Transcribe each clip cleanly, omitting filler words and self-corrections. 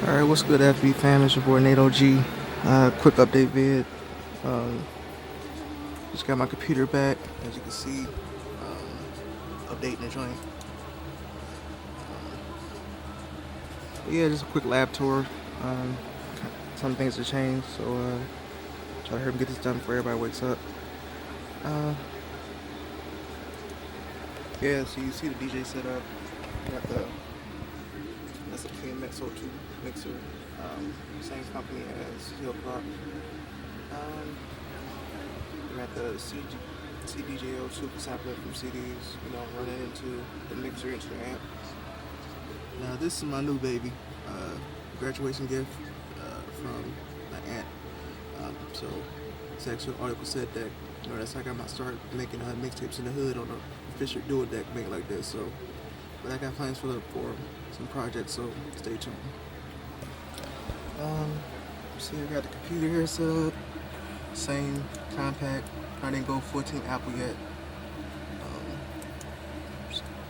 Alright, what's good, FB fam? It's your boy Nate OG. Quick update vid. Um, just got my computer back, as you can see. Updating the joint. Yeah, just a quick lab tour. Um, some things have changed, so try to hurry and get this done before everybody wakes up. Yeah, so you see the DJ setup. Got that's a KMX 02 mixer. Same company as Hill Clark. We got the CDJ02 sampler from CDs, running into the mixer into the amp. Now this is my new baby, graduation gift from my aunt. So it's actually an article said that, that's how I got my start making mixtapes in the hood on a Fisher dual deck made like this. So, but I got plans for some projects, so stay tuned. See, I got the computer here set up, same compact. I didn't go 14 Apple yet.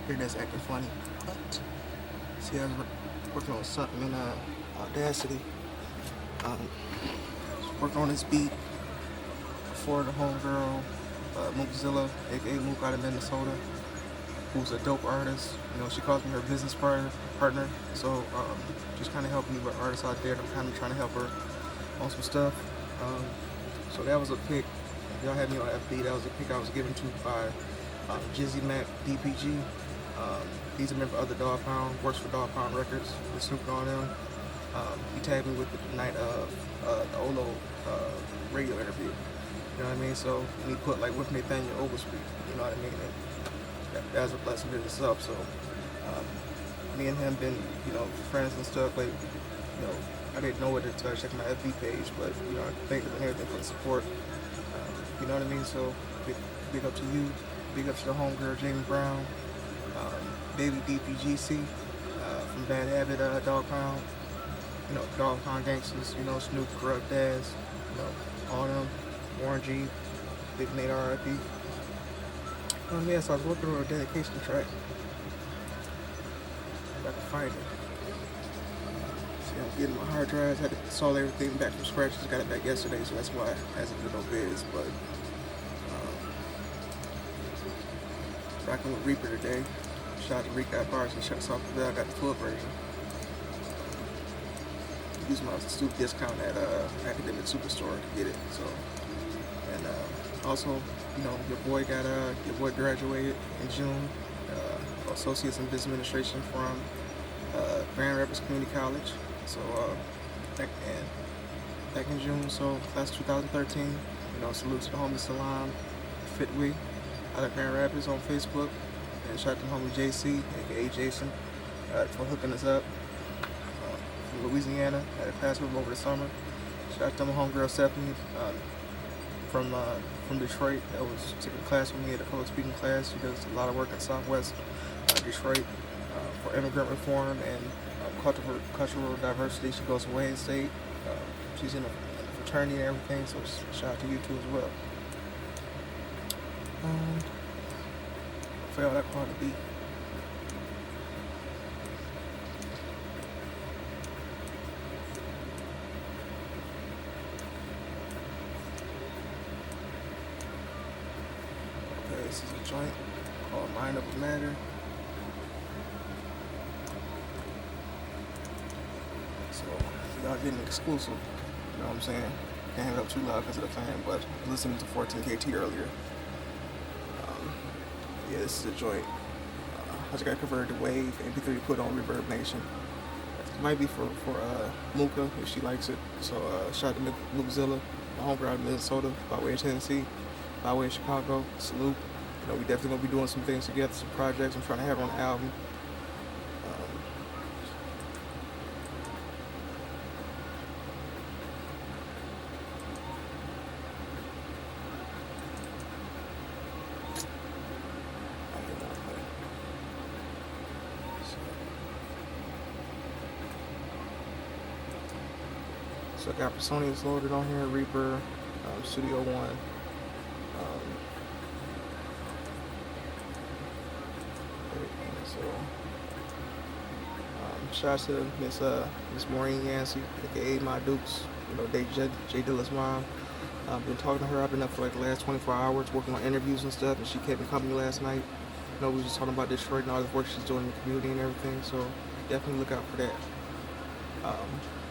Here that's acting funny, but see, I was working on something in Audacity. Working on this beat for the homegirl, Mookzilla, aka Mook out of Minnesota, who's a dope artist. She calls me her business partner. So just kind of helping me with artists out there. I'm kind of trying to help her on some stuff. So that was a pick. If y'all had me on FB, that was a pick I was given to by Jizzy Mac DPG. He's a member of the Dog Pound, works for Dog Pound Records with Snoop on them. He tagged me with the night of the Olo radio interview. You know what I mean? So when he put like with Nathaniel Overstreet, you know what I mean? And that was a blessing in itself. So me and him been, friends and stuff. Like, I didn't know where to check my FB page, but I thank him and everything for the support. You know what I mean? So big up to you, big up to the homegirl Jamie Brown, Baby DPGC from Bad Habit, Dog Pound. Dog Pound Gangsters, Snoop, Corrupt Daz, all them, Warren G, Big Nate RIP. Yeah, so I was working on a dedication track. I got to find it. See, I'm getting my hard drives, had to install everything back from scratch. Just got it back yesterday, so that's why it hasn't been no vids. But rocking with Reaper today. Shout out to Rick Bars and Shucks Off the Bell. I got the full version. Use my student discount at Academic Superstore to get it. So, and also, your boy graduated in June, Associates in Business Administration from Grand Rapids Community College. So back in June, so class 2013. Salute to the homie Salam Fitwi out of Grand Rapids on Facebook, and shout out to the homie JC, aka Jason, for hooking us up. Louisiana, had a class with him over the summer. Shout out to my homegirl Stephanie from Detroit that was taking a class with me at a public speaking class. She does a lot of work in Southwest Detroit for immigrant reform and cultural diversity. She goes to Wayne State. She's in a fraternity and everything, so shout out to you too as well. I forgot what that part to be. This is a joint called Mind Over Matter. So y'all getting exclusive, you know what I'm saying? Can't have it up too loud because of the fan, but listening to 14KT earlier. Yeah, this is a joint. I just got converted to Wave, MP3 put on Reverb Nation. It might be for Mooka if she likes it. So shout out to Mookzilla, my homegirl out of Minnesota, by way of Tennessee, by way of Chicago. Salute. We definitely gonna be doing some things together, some projects I'm trying to have on the album. So I got Personius loaded on here, Reaper, Studio One. So shout out to Miss Maureen Yancey, aka My Dukes. You know, Jay Dilla's mom. I've been talking to her. I've been up for like the last 24 hours working on interviews and stuff, and she kept me company last night. You know, we was just talking about Detroit and all the work she's doing in the community and everything. So definitely look out for that.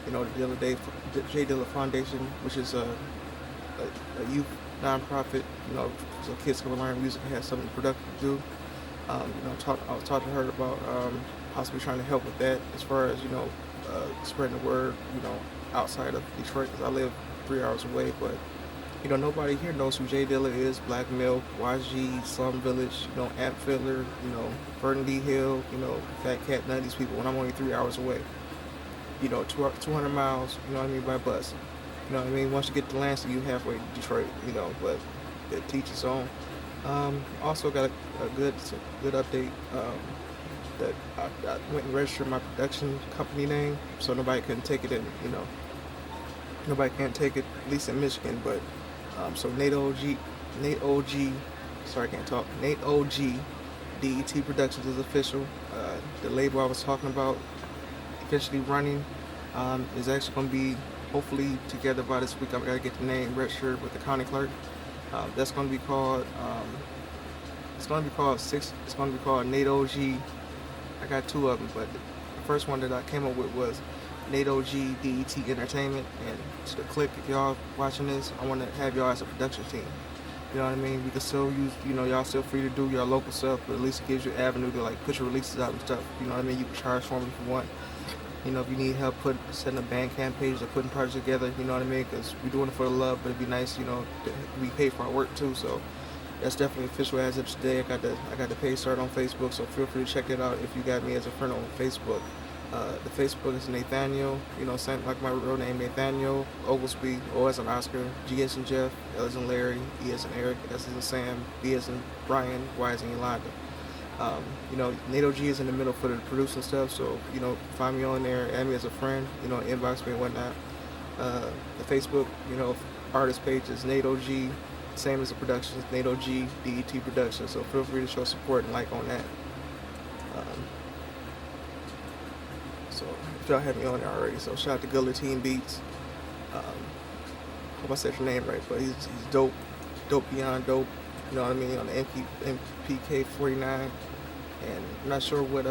You know, the Jay Dilla Foundation, which is a youth nonprofit. You know, so kids can learn music and have something productive to do. You know, I was talking to her about possibly trying to help with that as far as, you know, spreading the word, you know, outside of Detroit, because I live 3 hours away. But, you know, nobody here knows who Jay Dilla is. Black Milk, YG, Slum Village, you know, Amp Fiddler, you know, Vernon D. Hill, you know, Fat Cat, none of these people, when I'm only 3 hours away. You know, 200 miles, you know what I mean, by bus. You know what I mean? Once you get to Lansing, you halfway to Detroit, you know, but it teaches on. Also got a good update that I went and registered my production company name, so nobody couldn't take it in, you know. Nobody can't take it, at least in Michigan, but so Nate OG, sorry I can't talk, Nate OG DET Productions is official. The label I was talking about officially running is actually going to be hopefully together by this week. I've got to get the name registered with the county clerk. That's going to be called it's going to be called Nate OG. I got two of them, but the first one that I came up with was Nate OG DET Entertainment. And to the click, if y'all watching this, I want to have y'all as a production team. You know what I mean? We can still use, you know, y'all still free to do your local stuff, but at least it gives you an avenue to like put your releases out and stuff. You know what I mean? You can charge for them if you want. You know, if you need help setting a Bandcamp page or putting projects together, you know what I mean? Because we're doing it for the love, but it'd be nice, you know, we pay for our work too. So that's definitely official as of today. I got the page started on Facebook, so feel free to check it out if you got me as a friend on Facebook. The Facebook is Nathaniel, you know, same like my real name, Nathaniel Oglesby, O as in Oscar, G as in Jeff, L as in Larry, E as in Eric, S as in Sam, B as in Brian, Y as in Yolanda. You know, Nate OG is in the middle for the producing stuff, so, you know, find me on there, add me as a friend, you know, inbox me and whatnot. The Facebook, you know, artist page is Nate OG, same as the productions, Nate OG, DET Productions, so feel free to show support and like on that. So, if y'all have me on there already, so shout out to Guillotine Beats. Hope I said your name right, but he's dope beyond dope. You know what I mean, on the MPK 49, and I'm not sure what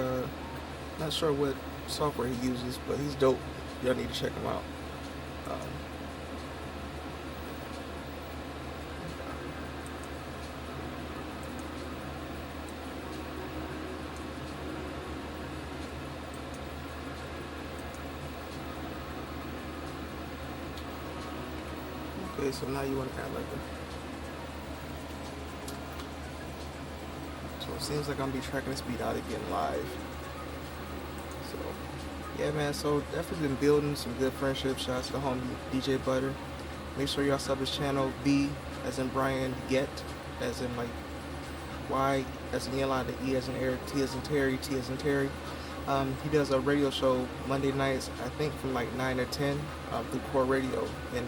software he uses, but he's dope. Y'all need to check him out. Okay, so now you want to add like so it seems like I'm gonna be tracking this beat out again live. So yeah, man, so definitely been building some good friendships. Shout out to the homie DJ Butter. Make sure y'all sub his channel, B as in Brian, Get as in like Y as in Yolanda, E as in Eric, T as in Terry, T as in Terry. He does a radio show Monday nights, I think from like 9 to 10 through Core Radio. And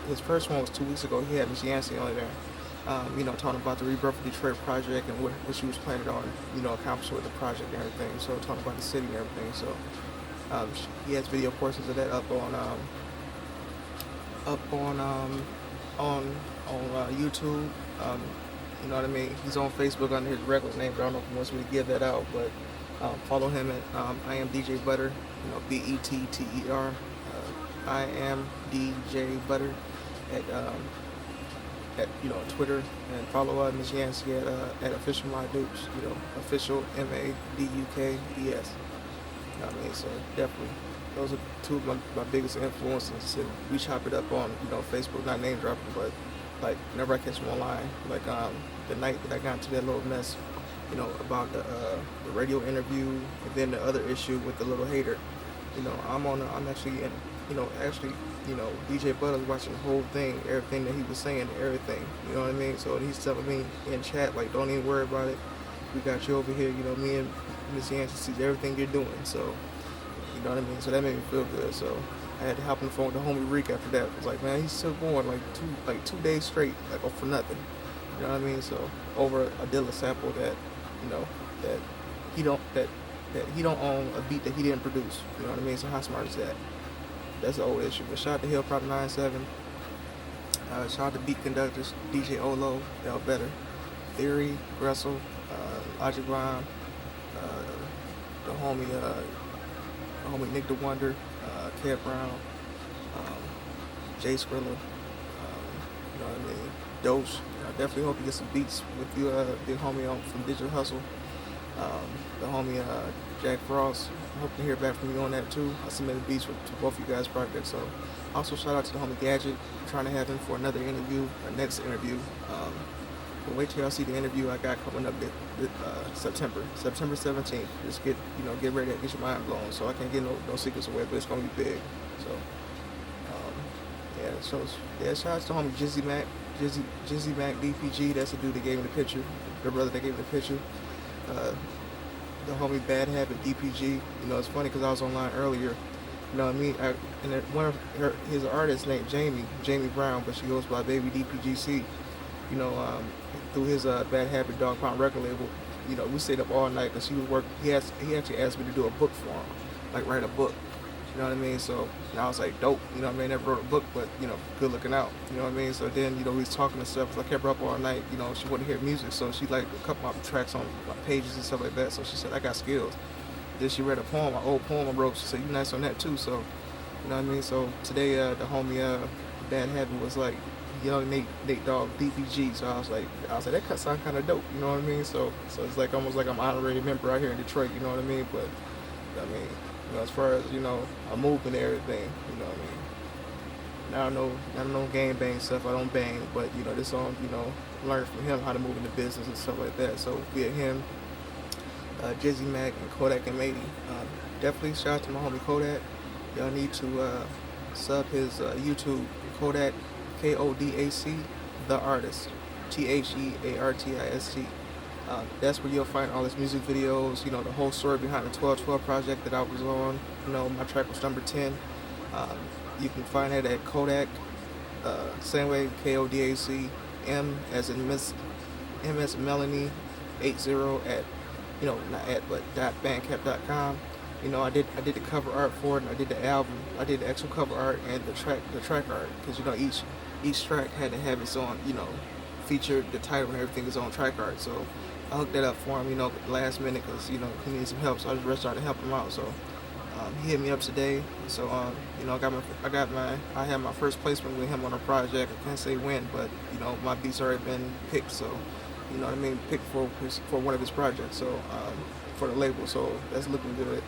his first one was 2 weeks ago. He had Miss Yancey on there. You know, talking about the Rebirth of Detroit project and what she was planning on, you know, accomplishing with the project and everything. So talking about the city and everything. So he has video portions of that up on YouTube. You know what I mean? He's on Facebook under his regular name, but I don't know if he wants me to give that out. But follow him at I am DJ Butter. You know, BETTER. I am DJ Butter at you know, Twitter, and follow Miss Yancey at official My Dukes, you know, official MADUKES. You know what I mean? So definitely, those are two of my biggest influences. And we chop it up on, you know, Facebook, not name dropping, but like whenever I catch them online, like the night that I got into that little mess, you know, about the radio interview, and then the other issue with the little hater. You know, I'm actually in, you know, DJ Butter's watching the whole thing, everything that he was saying, everything. You know what I mean? So he's telling me in chat, like, don't even worry about it. We got you over here. You know, me and Miss Yancey sees everything you're doing. So, you know what I mean? So that made me feel good. So I had to hop on the phone with the homie Reek after that. It was like, man, he's still going like 2 days straight, like, oh, for nothing. You know what I mean? So over a Dilla sample that, you know, that that he don't own a beat that he didn't produce. You know what I mean? So how smart is that? That's an old issue. But shout out to Hill Prop 97. Shout out to Beat Conductors, DJ Olo, L Better, Theory, Gressel, Logic Rhyme, the homie Nick the Wonder, Kev Brown, Jay Skrilla, you know what I mean, Dose. I definitely hope you get some beats with you, big homie from Digital Hustle. The homie Jack Frost. I hope to hear back from you on that too. I submitted beats to both of you guys' projects. So also shout out to the homie Gadget. I'm trying to have him for another interview, next interview. But wait till y'all see the interview I got coming up September 17th. Just get ready to get your mind blown. So I can't get no secrets away, but it's gonna be big. So shout out to the homie Jizzy Mac DPG. That's the dude that gave me the picture. The brother that gave me the picture. The homie Bad Habit DPG. You know, it's funny because I was online earlier. You know what I mean? And one of his artists named Jamie Brown, but she goes by Baby DPGC. You know, through his Bad Habit Dog Pound record label. You know, we stayed up all night because he was working. He actually asked me to do a book for him, like write a book. You know what I mean? So I was like, dope. You know what I mean? Never wrote a book, but you know, good looking out. You know what I mean? So then, you know, we was talking and stuff. So I kept her up all night. You know, she wanted to hear music, so she liked a couple of my tracks on my pages and stuff like that. So she said, I got skills. Then she read a poem, an old poem I wrote. She said, you nice on that too. So, you know what I mean? So today, the homie Bad Habit was like, Young Nate Dogg DPG. So I was like, that cut sound kind of dope. You know what I mean? So it's like almost like I'm an honorary member out here in Detroit. You know what I mean? But I mean, you know, as far as, you know, a movement and everything, you know what I mean? I don't know gang bang stuff. I don't bang, but you know, this song, you know, learned from him how to move in the business and stuff like that. So via him, Jizzy Mac and Kodak and Matey. Definitely shout out to my homie Kodak. Y'all need to sub his YouTube, Kodak, Kodac, the artist, THEARTIST. That's where you'll find all his music videos, you know, the whole story behind the 1212 project that I was on. You know, my track was number 10. You can find it at Kodak, same way, Kodac, M as in Miss, M as in Melanie, 80 at, you know, not at, but .bandcamp.com. You know, I did the cover art for it, and I did the album. I did the actual cover art and the track art, because you know, each track had to have its own, you know, feature, the title and everything, its own track art. So I hooked that up for him, you know, last minute, because you know, he needed some help. So I just rushed out to help him out. So he hit me up today. So you know, I had my first placement with him on a project. I can't say when, but you know, my beats already been picked. So you know what I mean, picked for one of his projects. So for the label. So that's looking good.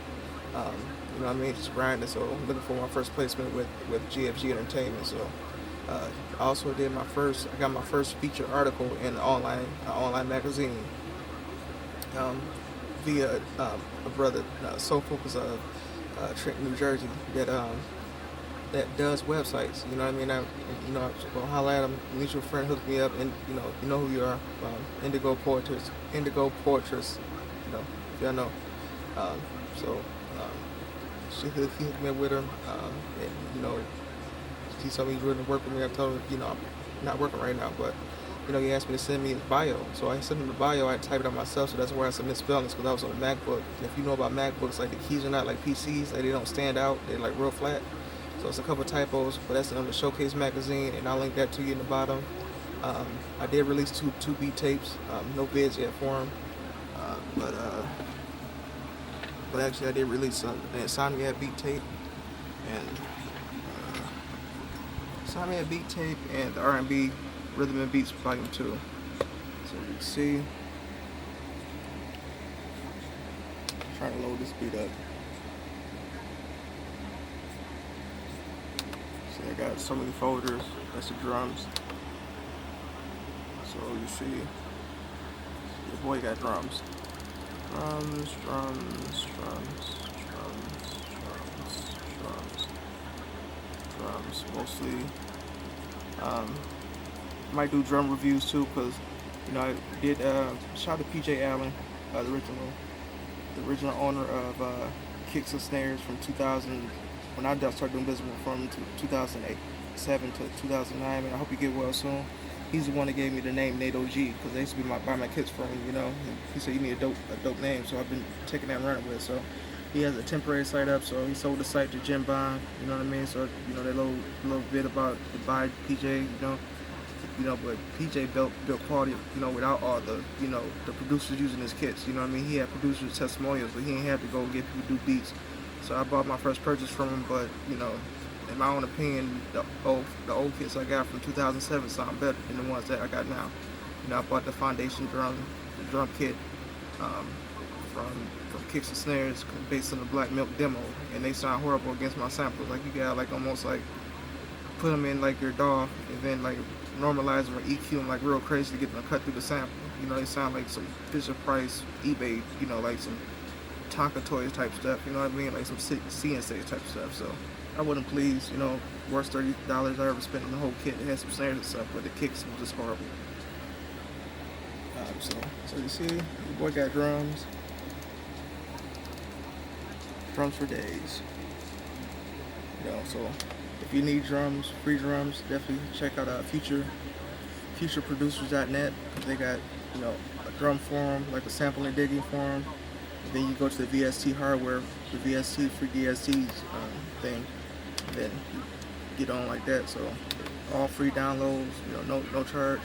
You know what I mean, just grinding. So I'm looking for my first placement with GFG Entertainment. So I also got my first featured article in an online magazine via a brother, Soulful, was Trenton, New Jersey, that does websites. You know what I mean? I will holler at him. Mutual friend hooked me up, and you know who you are. Indigo Poetess. You know, if y'all know. He hooked me up with her, and you know, he told me he's willing to work with me. I told him, you know, I'm not working right now, but you know, he asked me to send me his bio. So I sent him the bio. I typed it out myself, so that's where I submit spellings, because I was on a MacBook. And if you know about MacBooks, like the keys are not like PCs, like they don't stand out. They're like real flat. So it's a couple typos, but that's on the Showcase magazine, and I'll link that to you in the bottom. I did release two beat tapes. No vids yet for them, but actually I did release the Insomniac beat tape and the R&B Rhythm and Beats Volume 2. So you can see, I'm trying to load this beat up. So I got so many folders. That's the drums. So you see, the boy got drums. Drums mostly. Might do drum reviews too, because you know, I did shout out to PJ Allen, the original owner of Kicks and Snares from 2000, when I started doing business from 2007 to 2009. Man, I hope you get well soon. he's the one that gave me the name Nate OG because they used to be by my kids for him, you know. And he said you need a dope name, so I've been taking that and running with. So he has a temporary site up, so he sold the site to Jim Bond, you know what I mean. So you know that little bit about the buy PJ, you know, but PJ built quality, you know, without all the, you know, the producers using his kits, you know what I mean. He had producers testimonials, but he ain't have to go get people to do beats. So I bought my first purchase from him, but you know, in my own opinion, the old kits I got from 2007 sound better than the ones that I got now. You know, I bought the foundation drum kit from Kicks and Snares based on the Black Milk demo, and they sound horrible against my samples. Like you got like almost like put them in like your DAW and then like normalize them or EQ them like real crazy to get them to cut through the sample. You know, they sound like some Fisher Price, eBay, you know, like some Tonka Toys type stuff, you know what I mean? Like some CNC type stuff. So I wasn't pleased, you know, worst $30 I ever spent in the whole kit. It had some snares and stuff, but the kicks were just horrible. So you see, the boy got drums. Drums for days. You know, so if you need drums, free drums, definitely check out futureproducers.net. They got, you know, a drum forum, like a sample and digging forum. And then you go to the VST hardware, the VST free DSTs thing. And then you get on like that. So all free downloads, you know, no charge.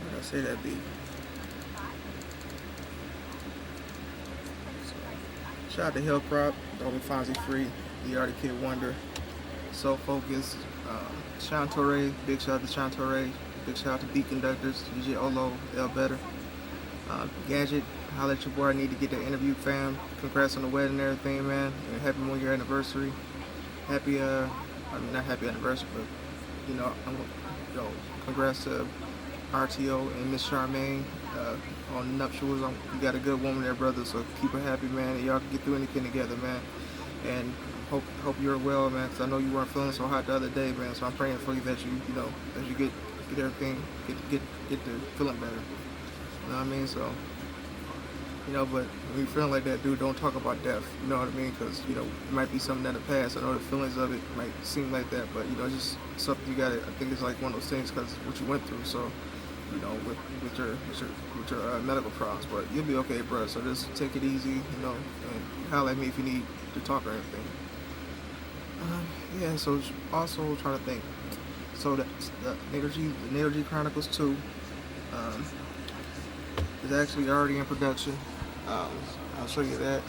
What did I say that be? Shout out to Hillcrop, Dolby Fonzie Free, The Arctic Kid Wonder, Soul Focus, Shantoré, big shout out to Shantoré, big shout out to Beat Conductors, DJ Olo, L Better, Gadget, holla at your boy, I need to get that interview, fam. Congrats on the wedding and everything, man, and happy 1 year anniversary. Happy, I mean not happy anniversary, but you know, congrats to RTO and Miss Charmaine on the nuptials. You got a good woman there, brother, so keep her happy, man, and y'all can get through anything together, man. And hope you're well, man, because I know you weren't feeling so hot the other day, man, so I'm praying for you that you know, as you get everything, get to feeling better. You know what I mean? So, you know, but when you're feeling like that, dude, don't talk about death, you know what I mean? Because, you know, it might be something in the past. I know the feelings of it might seem like that, but, you know, it's just something you gotta, I think it's like one of those things because what you went through, so, you know, with your medical problems, but you'll be okay, bro. So just take it easy, you know, and holler at me if you need to talk or anything. Yeah. So also trying to think. So the Nate Chronicles 2 is actually already in production. I'll show you that.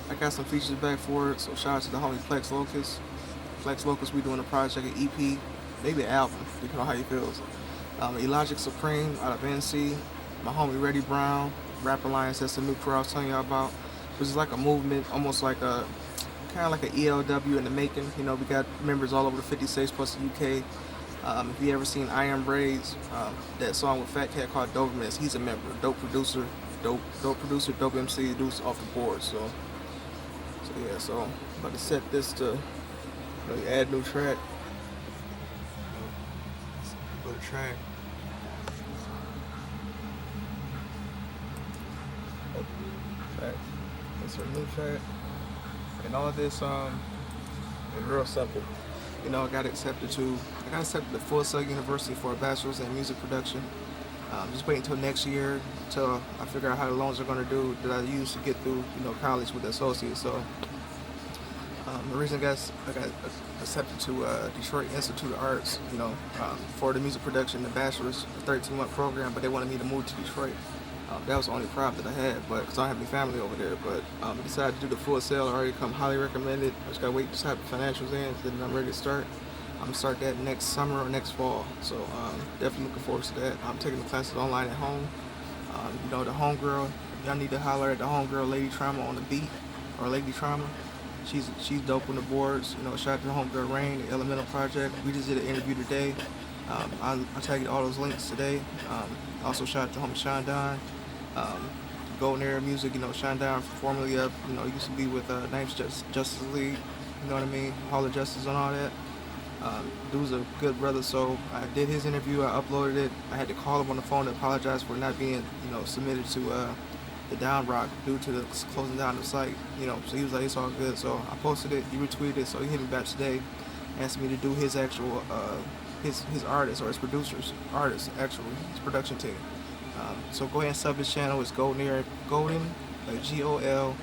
I got some features back for it. So shout out to the homie Plex Locus. We doing a project, an EP, maybe an album, depending on how you feels. Elogic Supreme out of NC, my homie Reddy Brown, Rap Alliance, that's the new crew I was telling y'all about, which is like a movement, almost like a, kind of like an ELW in the making. You know, we got members all over the 50 states plus the UK. If you ever seen I Am Braids, that song with Fat Cat called Dobermans, he's a member, dope producer, dope MC, dude's off the board. So yeah, so I'm about to set this to, you know, add new track. Go to track. It's a new track, and all this is real simple. You know, I got accepted to Full Sail University for a bachelor's in music production. Just waiting until next year until I figure out how the loans are going to do that I use to get through, you know, college with the associates. So the reason I got accepted to Detroit Institute of Arts, you know, for the music production, the bachelor's, a 13-month program, but they wanted me to move to Detroit. That was the only problem that I had, but because I don't have any family over there. But I decided to do the Full Sail. I already come highly recommended. I just gotta wait to have the financials in, then I'm ready to start. I'm gonna start that next summer or next fall. So definitely looking forward to that. I'm taking the classes online at home. You know, the homegirl, y'all need to holler at the homegirl Lady Trauma on the beat, or Lady Trauma. She's dope on the boards. You know, shout out to the homegirl Rain, the Elemental Project. We just did an interview today. I'll tag you all those links today. Also shout out to homie Sean Don. Golden Era Music, you know, Sean Don, formerly up, you know, used to be with Knives Justice League, you know what I mean, Hall of Justice and all that. Dude's a good brother, so I did his interview, I uploaded it. I had to call him on the phone to apologize for not being, you know, submitted to the down rock due to the closing down the site. So he was like, it's all good. So I posted it, he retweeted it, so he hit me back today, asked me to do his actual his artist or his producers artist actually his production team. So go ahead and sub his channel. It's Golden, like GOL,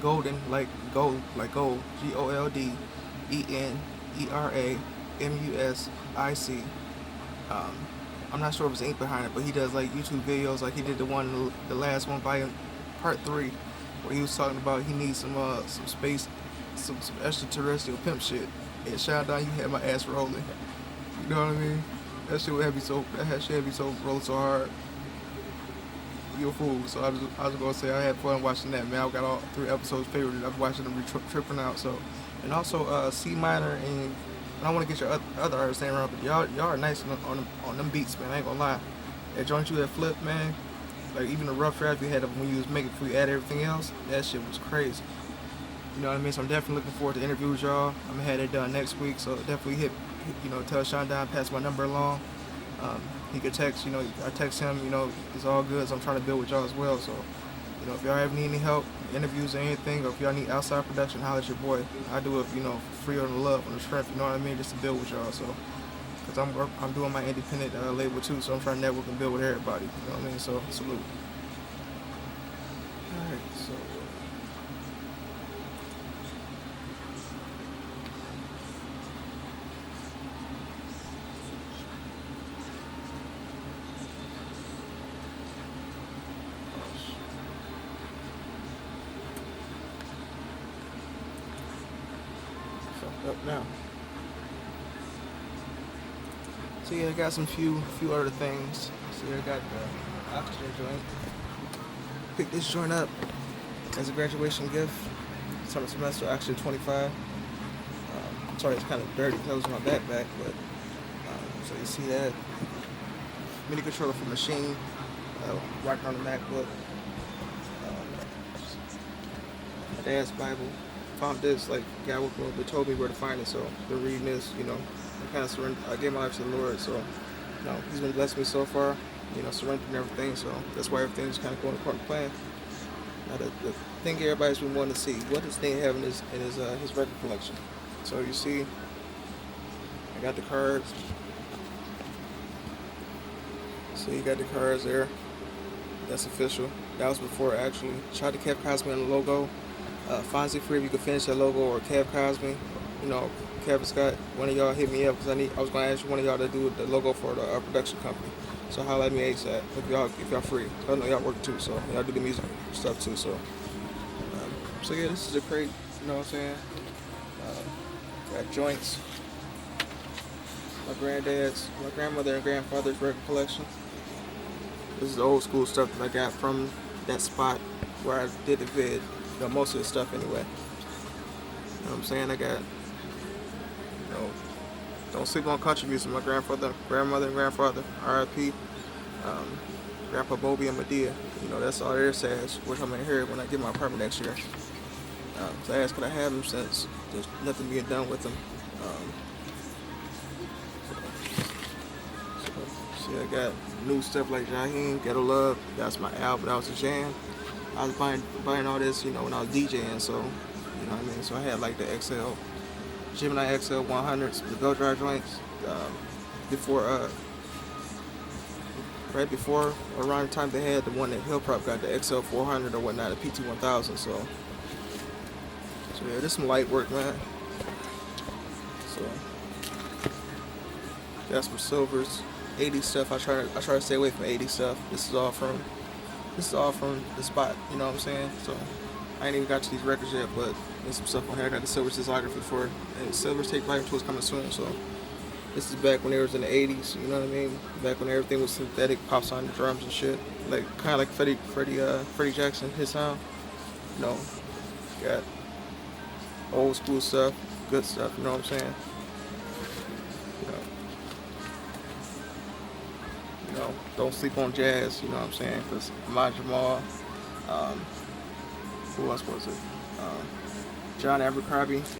Golden like gold, GOLDENERAMUSIC. I'm not sure if it's ink behind it, but he does like YouTube videos. Like he did the last one, part 3, where he was talking about he needs some space, some extraterrestrial pimp shit. And shout out, you had my ass rolling. You know what I mean? That shit had me so rolling so hard. You a fool. So I was gonna say I had fun watching that, man. I got all 3 episodes favorited. I'm watching them tripping out. So, and also C Minor, and I don't want to get your other artists name around, but y'all are nice on them beats, man. I ain't gonna lie. That joint you had flipped, man. Like even the rough draft you had when you was making before you added everything else, that shit was crazy. You know what I mean? So I'm definitely looking forward to interview with y'all. I'm gonna have that done next week. So definitely tell Sean Don, pass my number along. He could text, I text him, it's all good. So I'm trying to build with y'all as well. So, if y'all ever need any help, interviews or anything, or if y'all need outside production, holler at your boy. I do it, free on the love, on the strength, you know what I mean? Just to build with y'all. So, because I'm doing my independent label too, so I'm trying to network and build with everybody. You know what I mean? So, salute. Alright, so. Up now. So yeah, I got some few other things. So yeah, I got the oxygen joint. Picked this joint up as a graduation gift. Summer semester, oxygen 25. Sorry, it's kind of dirty because I was in my backpack, but so you see that MIDI controller for machine, working on the MacBook. My dad's Bible. Found this, like, guy they told me where to find it, so they're reading this, I kind of surrender. I gave my life to the Lord, so, he's been blessing me so far, surrendering everything, so that's why everything's kind of going according to plan. Now, the thing everybody's been wanting to see, what does Nate have in his record collection? So you see, I got the cards. So you got the cards there. That's official. That was before actually. Shout out to Kev Cosme on the logo. Fonzie Free, if you could finish that logo, or Kev Cosme, Kevin Scott, one of y'all hit me up because I was going to ask one of y'all to do the logo for the production company. So holla at me ASAP if y'all free. I know y'all work too, so y'all do the music stuff too. So yeah, this is a crate. You know what I'm saying? Got joints. My grandmother and grandfather's record collection. This is the old school stuff that I got from that spot where I did the vid. Most of the stuff anyway. You know what I'm saying? I got, don't sleep on country music. My grandmother and grandfather, R.I.P. Grandpa Bobby and Medea. That's all there says, which I'm gonna hear when I get my apartment next year. So I asked, could I have them since there's nothing being done with them. So I got new stuff like Jaheim, Ghetto Love. That's my album. That was a jam. I was buying all this, when I was DJing, so, you know what I mean? So I had like the Gemini XL 100s, the belt drive joints, right before, around the time they had the one that Hill Prop got, the XL 400 or whatnot, the PT 1000, so yeah, this is some light work, man. So, got some silvers, 80s stuff. I try to stay away from 80s stuff. This is all from the spot, you know what I'm saying? So I ain't even got to these records yet, but there's some stuff on here. I got the Silver discography for, and Silver's Tape Life Tour is coming soon. So this is back when it was in the 80s, you know what I mean? Back when everything was synthetic, pops on the drums and shit, like kind of like Freddie Jackson, his sound. Got old school stuff, good stuff, you know what I'm saying? Don't sleep on jazz, you know what I'm saying? Because Ahmad Jamal, who else was it? John Abercrombie.